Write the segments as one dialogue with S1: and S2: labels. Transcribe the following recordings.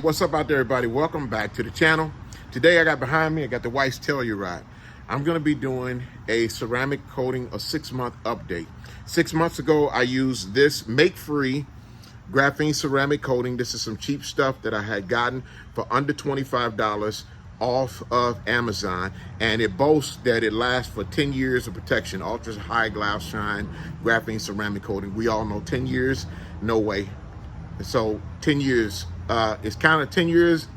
S1: What's up out there, everybody? Welcome back to the channel. Today I got behind me, I got the white telluride. I'm gonna be doing a ceramic coating, a 6-month update. 6 months ago, I used this Makefree graphene ceramic coating. This is some cheap stuff that I had gotten for under $25 off of Amazon, and it boasts that it lasts for 10 years of protection. Ultra high glass shine graphene ceramic coating. We all know 10 years, no way. So 10 years, it's kind of 10 years.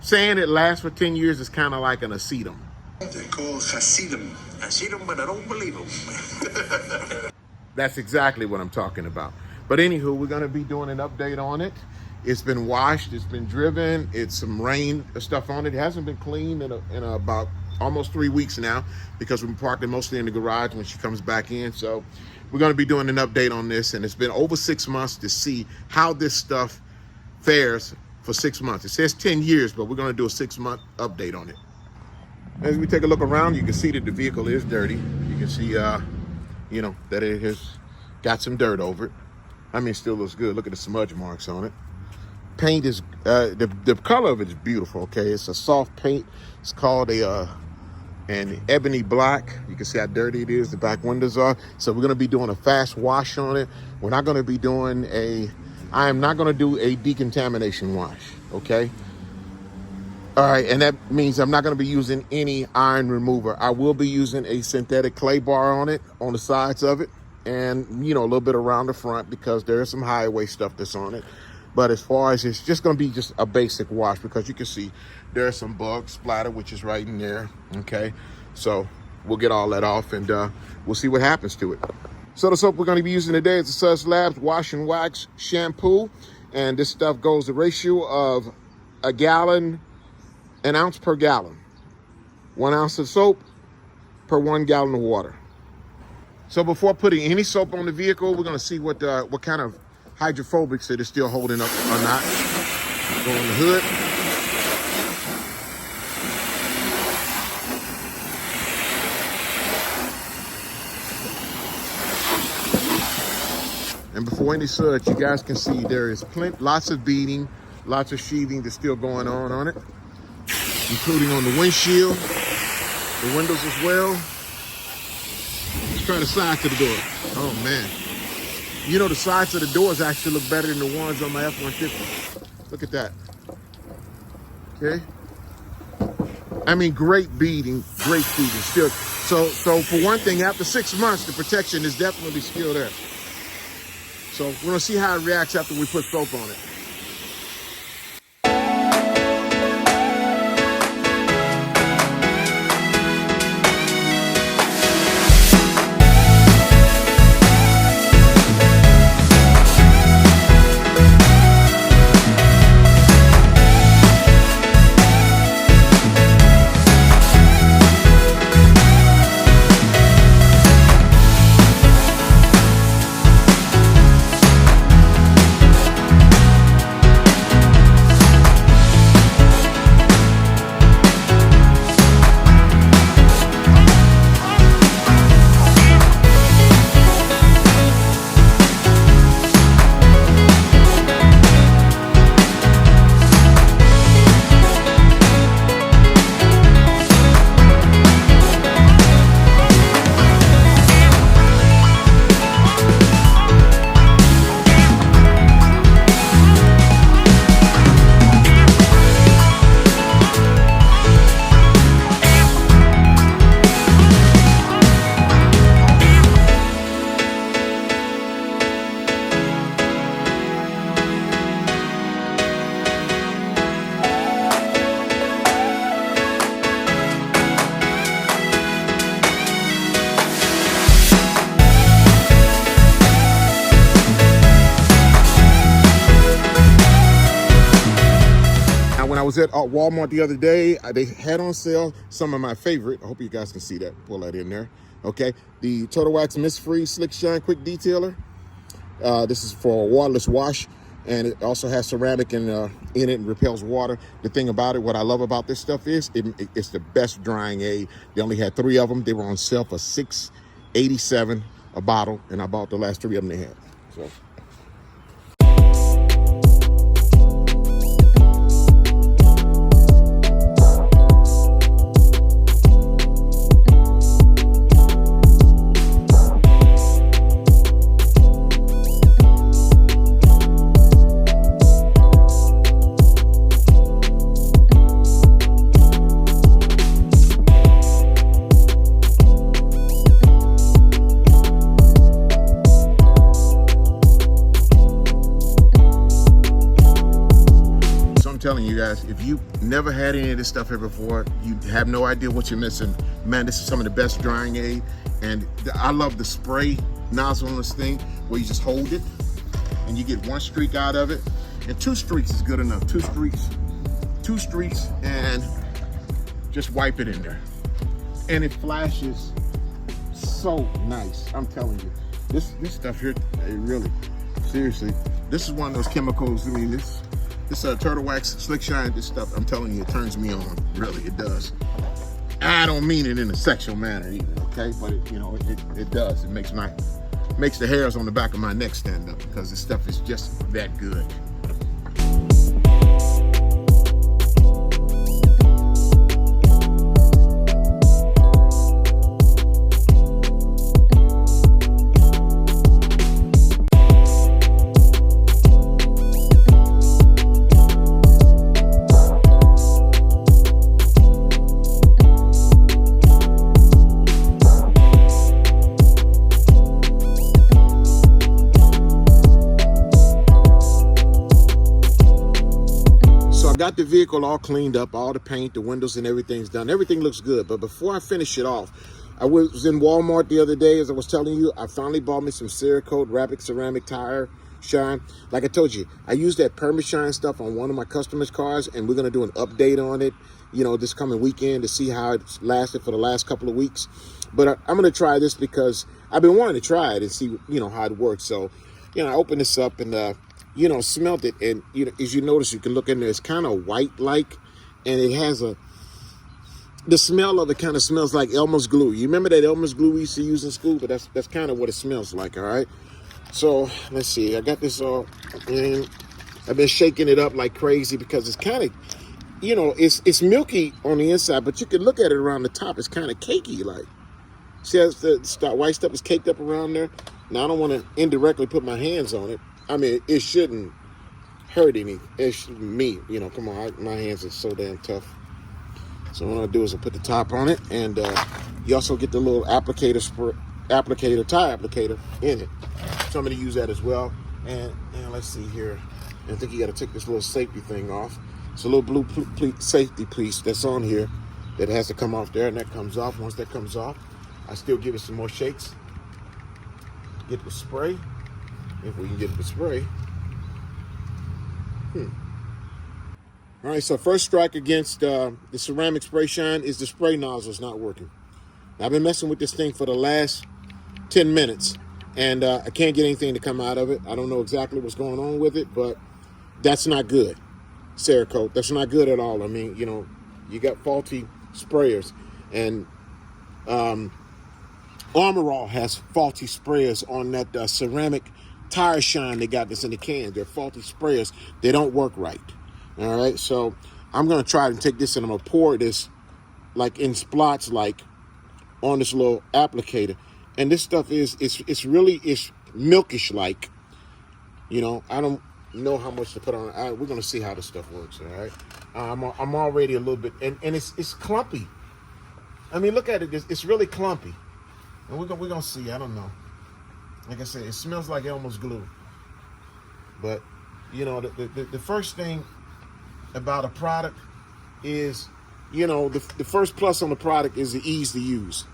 S1: Saying it lasts for 10 years is kind of like an acetum.
S2: They call Hasidim. Hasidim, but I don't believe them.
S1: That's exactly what I'm talking about. But anywho, we're gonna be doing an update on it. It's been washed, it's been driven, it's some rain stuff on it. It hasn't been cleaned in about almost 3 weeks now because we're parking mostly in the garage when she comes back in. So we're gonna be doing an update on this, and it's been over 6 months to see how this stuff fares for 6 months. It says 10 years, but we're gonna do a 6-month update on it. As we take a look around, you can see that the vehicle is dirty. You can see, that it has got some dirt over it. I mean, it still looks good. Look at the smudge marks on it. Paint is, the color of it is beautiful, okay? It's a soft paint. It's called an ebony black. You can see how dirty it is. The back windows are. So we're gonna be doing a fast wash on it. We're not gonna be doing I am not gonna do a decontamination wash, okay? All right, and that means I'm not gonna be using any iron remover. I will be using a synthetic clay bar on it, on the sides of it, and a little bit around the front because there is some highway stuff that's on it. But as far as, it's just gonna be just a basic wash because you can see there's some bug splatter, which is right in there, okay? So we'll get all that off, and we'll see what happens to it. So the soap we're gonna be using today is the Suds Labs Wash and Wax Shampoo. And this stuff goes the ratio of an ounce per gallon. 1 ounce of soap per 1 gallon of water. So before putting any soap on the vehicle, we're gonna see what kind of hydrophobics it is still holding up or not. Go on the hood. And before any suds, you guys can see there is lots of beading, lots of sheathing that's still going on it, including on the windshield, the windows as well. Let's try the sides of the door. Oh man. The sides of the doors actually look better than the ones on my F-150. Look at that. Okay. I mean, great beading, still. So for one thing, after 6 months, the protection is definitely still there. So we're gonna see how it reacts after we put soap on it. I was at Walmart the other day. They had on sale some of my favorite. I hope you guys can see that. Pull that in there. Okay. The Total Wax Mist Free Slick Shine Quick Detailer. This is for a waterless wash, and it also has ceramic in it and repels water. The thing about it, what I love about this stuff is it's the best drying aid. They only had 3 of them. They were on sale for $6.87 a bottle, and I bought the last 3 of them they had. So telling you guys, if you never had any of this stuff here before, you have no idea what you're missing. Man, this is some of the best drying aid. And I love the spray nozzle on this thing where you just hold it and you get one streak out of it. And 2 streaks is good enough. 2 streaks, and just wipe it in there. And it flashes so nice. I'm telling you, this stuff here, it really, seriously, this is one of those chemicals. I mean, this turtle wax, slick shine, this stuff, I'm telling you, it turns me on. Really, it does. I don't mean it in a sexual manner either, okay? But it does. It makes the hairs on the back of my neck stand up, because this stuff is just that good. Got the vehicle all cleaned up, all the paint, the windows and everything's done. Everything looks good. But before I finish it off, I was in Walmart the other day, as I was telling you. I finally bought me some Cerakote Rapid Ceramic Tire Shine. Like I told you, I used that Perma-Shine stuff on one of my customers' cars, and we're going to do an update on it, this coming weekend, to see how it's lasted for the last couple of weeks. But I'm going to try this because I've been wanting to try it and see, how it works. So, I opened this up and, smelled it, and as you notice, you can look in there, it's kind of white-like, and it has the smell of it kind of smells like Elmer's glue. You remember that Elmer's glue we used to use in school? But that's kind of what it smells like, all right? So, let's see, I got this all, and I've been shaking it up like crazy because it's kind of, it's milky on the inside, but you can look at it around the top, it's kind of cakey, like. See how the white stuff is caked up around there? Now, I don't want to indirectly put my hands on it. I mean, it shouldn't hurt me. Come on, my hands are so damn tough. So what I'll do is I'll put the top on it, and you also get the little tire applicator in it. So I'm going to use that as well. And let's see here. I think you got to take this little safety thing off. It's a little blue safety piece that's on here that has to come off there, and that comes off. Once that comes off, I still give it some more shakes. Get the spray. If we can get the spray. All right, so first strike against the ceramic spray shine is the spray nozzle's not working. Now, I've been messing with this thing for the last 10 minutes, and I can't get anything to come out of it. I don't know exactly what's going on with it, but that's not good, Cerakote. That's not good at all. I mean, you got faulty sprayers, and Armor All has faulty sprayers on that ceramic tire shine they got this in the can. They're faulty sprayers. They don't work right. All right, so I'm gonna try and take this and I'm gonna pour this like in splots, like on this little applicator. And this stuff it's really milkish like. I don't know how much to put on. We're gonna see how this stuff works. All right, I'm already a little bit, and it's clumpy. I mean, look at it. It's really clumpy, and we're gonna see. I don't know. Like I said, it smells like Elmer's glue. But, the first thing about a product is, the first plus on the product is the ease to use.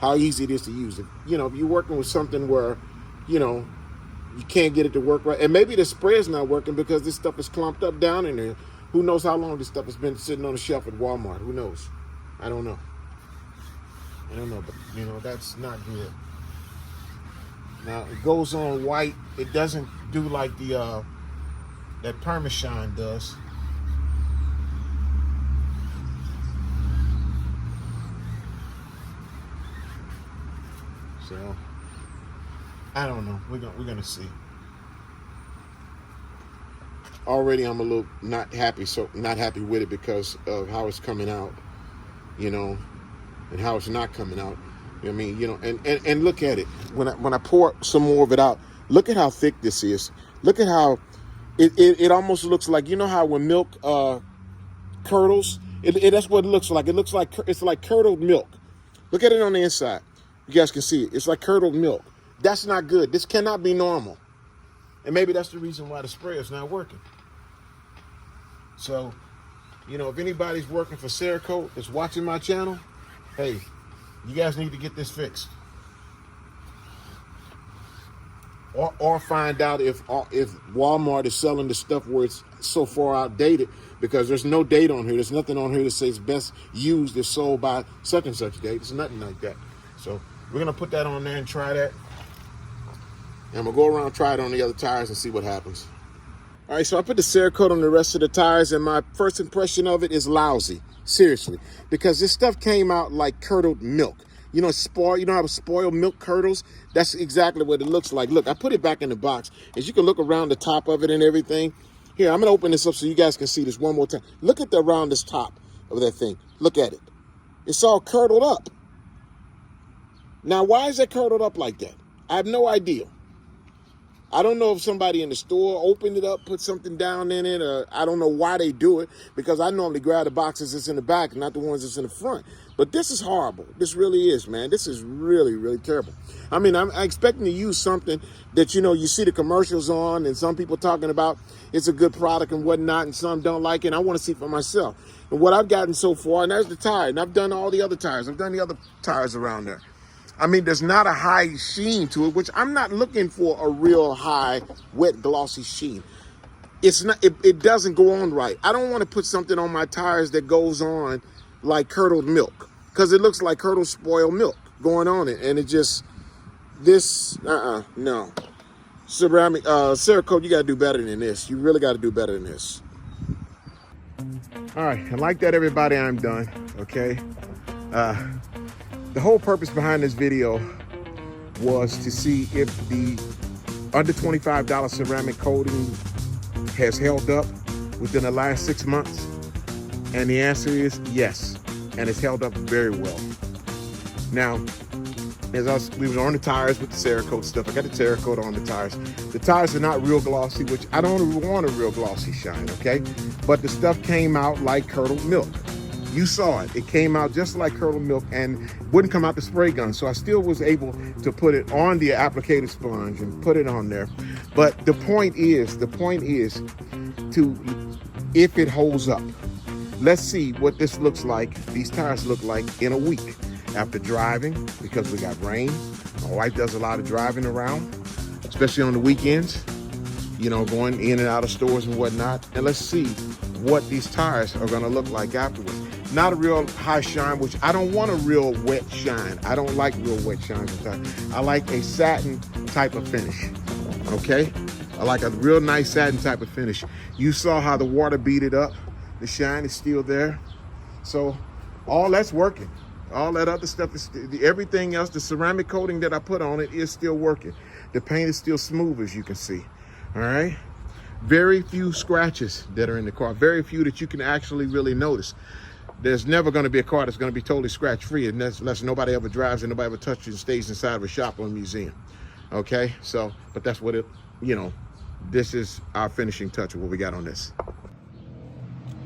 S1: How easy it is to use. If you're working with something where, you can't get it to work right. And maybe the sprayer's not working because this stuff is clumped up down in there. Who knows how long this stuff has been sitting on the shelf at Walmart? Who knows? I don't know. But, that's not good. Now, it goes on white. It doesn't do like the that Perma-Shine does. So, I don't know. We're gonna see. Already, I'm a little not happy with it because of how it's coming out, and how it's not coming out. I mean, and look at it. When I pour some more of it out, look at how thick this is. Look at how it almost looks like, how when milk curdles, that's what it looks like. It looks like it's like curdled milk. Look at it on the inside. You guys can see it. It's like curdled milk. That's not good. This cannot be normal. And maybe that's the reason why the sprayer is not working. So, you know, if anybody's working for Cerakote that's watching my channel, hey, you guys need to get this fixed. Or find out if Walmart is selling the stuff where it's so far outdated, because there's no date on here. There's nothing on here that says best used if sold by such and such date. It's nothing like that. So we're gonna put that on there and try that. And we'll go around and try it on the other tires and see what happens. All right, so I put the Cerakote on the rest of the tires, and my first impression of it is lousy, seriously, because this stuff came out like curdled milk. You know, spoiled. You know how spoiled milk curdles? That's exactly what it looks like. Look, I put it back in the box. As you can look around the top of it and everything. Here, I'm gonna open this up so you guys can see this one more time. Look at the around this top of that thing. Look at it. It's all curdled up. Now, why is that curdled up like that? I have no idea. I don't know if somebody in the store opened it up, put something down in it, or I don't know why they do it, because I normally grab the boxes that's in the back, not the ones that's in the front. But this is horrible. This really is, man. This is really, really terrible. I mean, I'm expecting to use something that, you know, you see the commercials on and some people talking about it's a good product and whatnot, and some don't like it. And I want to see for myself. And what I've gotten so far, and there's the tire, and I've done all the other tires. I've done the other tires around there. I mean, there's not a high sheen to it, which I'm not looking for a real high, wet, glossy sheen. It's not. It doesn't go on right. I don't want to put something on my tires that goes on like curdled milk, because it looks like curdled spoiled milk going on it, and it just no. Ceramic, Cerakote, you got to do better than this. You really got to do better than this. All right, and like that, everybody, I'm done. Okay. The whole purpose behind this video was to see if the under $25 ceramic coating has held up within the last 6 months. And the answer is yes. And it's held up very well. Now, we were on the tires with the Cerakote stuff. I got the Cerakote on the tires. The tires are not real glossy, which I don't want a real glossy shine, okay? But the stuff came out like curdled milk. You saw it. It came out just like curdled milk and wouldn't come out the spray gun. So I still was able to put it on the applicator sponge and put it on there. But the point is to, if it holds up. Let's see what this looks like, these tires look like in a week after driving, because we got rain. My wife does a lot of driving around, especially on the weekends, you know, going in and out of stores and whatnot. And let's see what these tires are gonna look like afterwards. Not a real high shine, which I don't want a real wet shine. I don't like real wet shines. I like a satin type of finish, okay? I like a real nice satin type of finish. You saw how the water beat it up. The shine is still there. So all that's working. All that other stuff is, everything else, the ceramic coating that I put on it is still working. The paint is still smooth, as you can see, all right? Very few scratches that are in the car, very few that you can actually really notice. There's never going to be a car that's going to be totally scratch-free unless nobody ever drives and nobody ever touches and stays inside of a shop or a museum. Okay, so, but that's what it, you know, this is our finishing touch of what we got on this.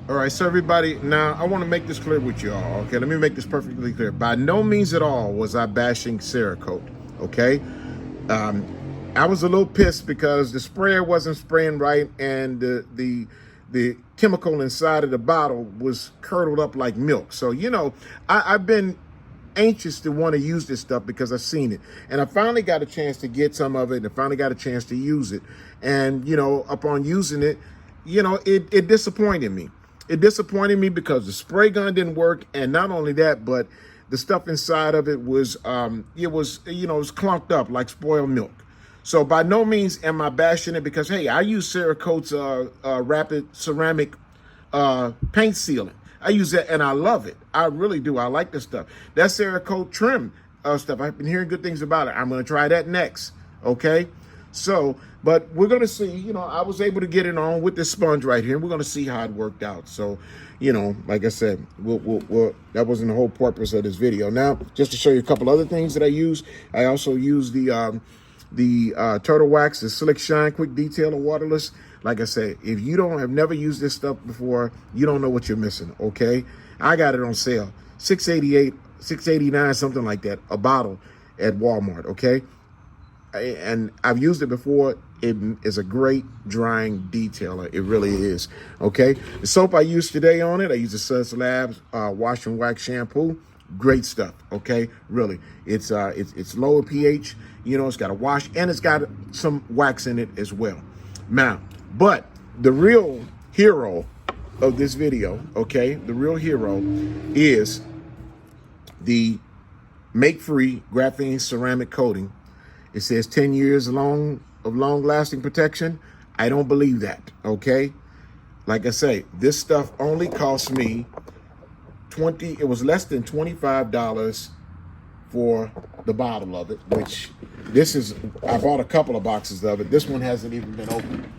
S1: All right, so everybody, now I want to make this clear with you all, okay? Let me make this perfectly clear. By no means at all was I bashing Cerakote, okay? I was a little pissed because the sprayer wasn't spraying right, and the chemical inside of the bottle was curdled up like milk. So, you know, I've been anxious to want to use this stuff because I've seen it. And I finally got a chance to get some of it, and I finally got a chance to use it. And, you know, upon using it, you know, it disappointed me. It disappointed me because the spray gun didn't work. And not only that, but the stuff inside of it was, you know, it was clunked up like spoiled milk. So by no means am I bashing it, because, hey, I use Cerakote's rapid ceramic paint sealant. I use that and I love it. I really do. I like this stuff. That Cerakote trim stuff, I've been hearing good things about it. I'm going to try that next. Okay. So, but we're going to see, you know, I was able to get it on with this sponge right here. We're going to see how it worked out. So, you know, like I said, that wasn't the whole purpose of this video. Now, just to show you a couple other things that I use, I also use the Turtle Wax, the Slick Shine Quick Detail, or waterless. Like I said, if you have never used this stuff before, you don't know what you're missing, okay? I got it on sale, $6.88, $6.89, something like that, a bottle at Walmart, okay? And I've used it before. It is a great drying detailer. It really is. Okay. The soap I used today on it, I use the Suds Labs Wash and Wax shampoo. Great stuff. Okay. Really. It's lower pH. You know, it's got a wash and it's got some wax in it as well. Now, but the real hero of this video, okay, the real hero is the Makefree Graphene ceramic coating. It says 10 years of long-lasting protection. I don't believe that, okay? Like I say, this stuff only cost me it was less than $25 for the bottle of it, which I bought a couple of boxes of it. This one hasn't even been opened.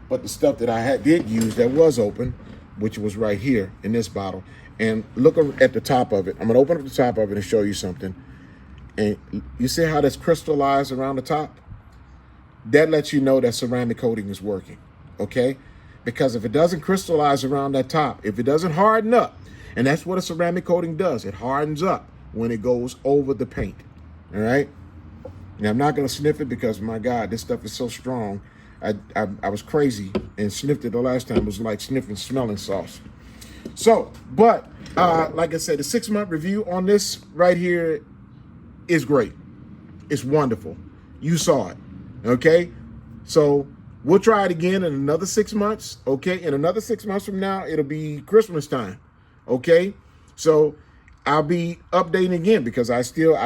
S1: But the stuff that I did use that was open, which was right here in this bottle. And look at the top of it. I'm gonna open up the top of it and show you something. And you see how that's crystallized around the top? That lets you know that ceramic coating is working, okay? Because if it doesn't crystallize around that top, if it doesn't harden up, and that's what a ceramic coating does, it hardens up when it goes over the paint, all right? Now, I'm not gonna sniff it because, my God, this stuff is so strong. I was crazy and sniffed it the last time. It was like smelling sauce. So, but like I said, the 6-month review on this right here is great. It's wonderful. You saw it, okay? So we'll try it again in another 6 months, okay? In another 6 months from now, it'll be Christmas time, okay? So I'll be updating again because I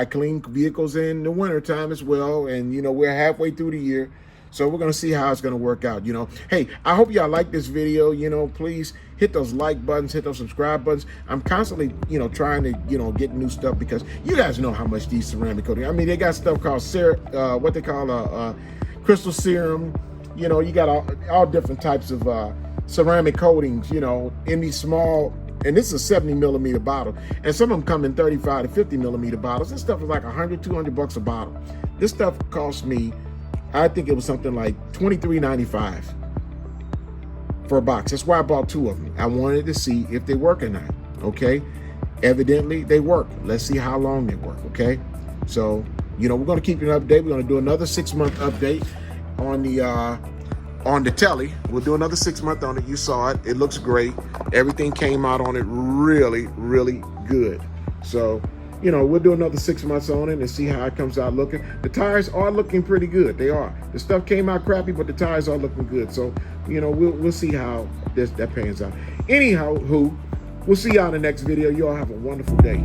S1: clean vehicles in the wintertime as well. And, you know, we're halfway through the year. So we're going to see how it's going to work out, you know. Hey, I hope y'all like this video. You know, please hit those like buttons, hit those subscribe buttons. I'm constantly, you know, trying to, you know, get new stuff because you guys know how much these ceramic coating. I mean, they got stuff called what they call crystal serum. You know, you got all different types of ceramic coatings, you know, in these small, and this is a 70 millimeter bottle. And some of them come in 35 to 50 millimeter bottles. This stuff is like $100, $200 a bottle. This stuff cost me, I think it was something like $23.95 for a box. That's why I bought 2 of them. I wanted to see if they work or not, okay? Evidently, they work. Let's see how long they work, okay? So, you know, we're going to keep you an update. We're going to do another 6-month update on the telly. We'll do another 6-month on it. You saw it. It looks great. Everything came out on it really, really good. So, you know, we'll do another 6 months on it and see how it comes out looking. The tires are looking pretty good. They are. The stuff came out crappy, but the tires are looking good. So, you know, we'll see how that pans out. Anyhow, we'll see y'all in the next video. You all have a wonderful day.